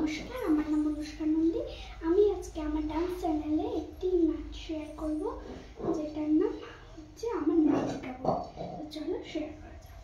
নমস্কার, আমার নাম অনুষ্কা নন্দী। আমি আজকে আমার ডান্স চ্যানেলে একটি নাচ শেয়ার করব, যেটার নাম হচ্ছে আমার নায়িকা বলে। চলো শেয়ার করা যাক।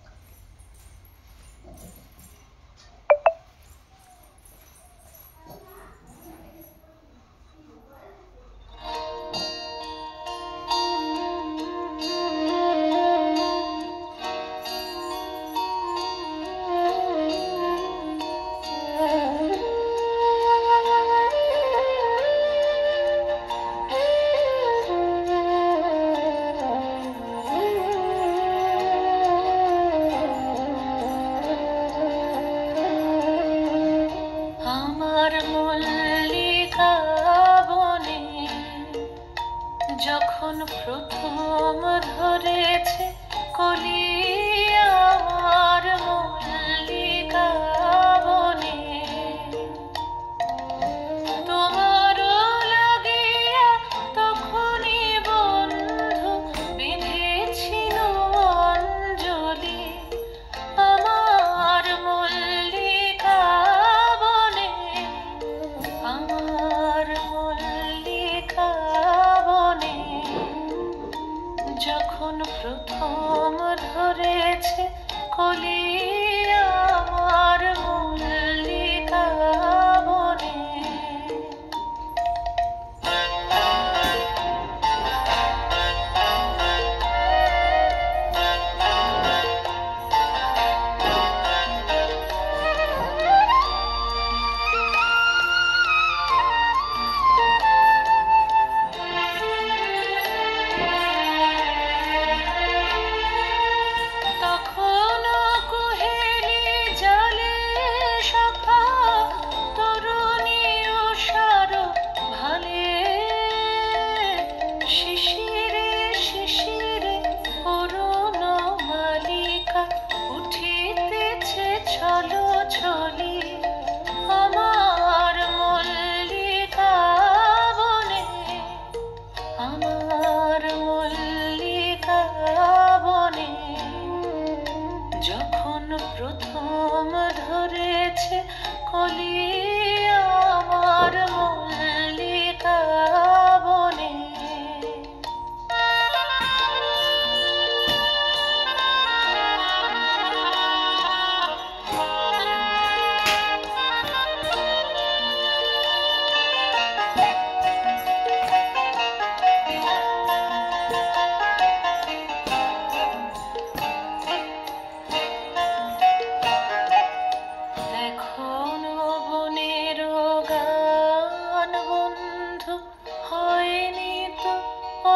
যখন প্রথম ধরেছে কলি আমার মল্লিকা বনে, তোমারও লাগিয়া তখনই বন্ধু বিঁধেছিল অঞ্জলি আমার মল্লিকা বনে, আমার মল্লিকা বনে। যখন প্রথম ধরেছে কলি আমার মল্লিকা বনে, চলো চলি আমার মল্লিকা বনে, আমার মল্লিকা বনে। যখন প্রথম ধরেছে কলি আমার মল্লিকা বনে,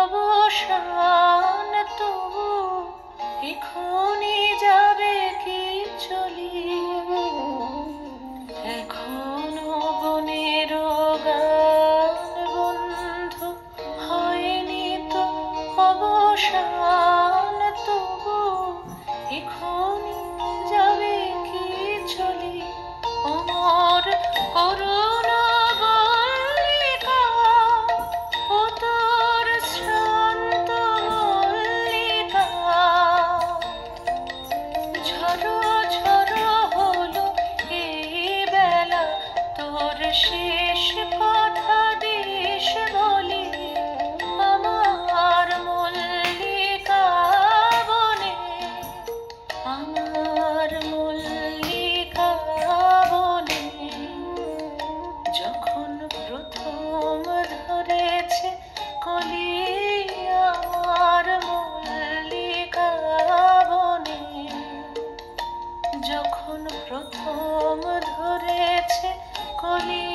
অবসান তবু এখনই যাবে কি চলি, এখনো বনের গান বন্ধু হয়নি তো অবসান তবু এখনই যাবে কি চলি অমর করুণ শেষ কথা দিস বলি আমার মল্লিকা বনে, আমার মল্লিকা বনে। যখন প্রথম ধরেছে কলি আমার মল্লিকা বনে, যখন প্রথম ধরেছে কলি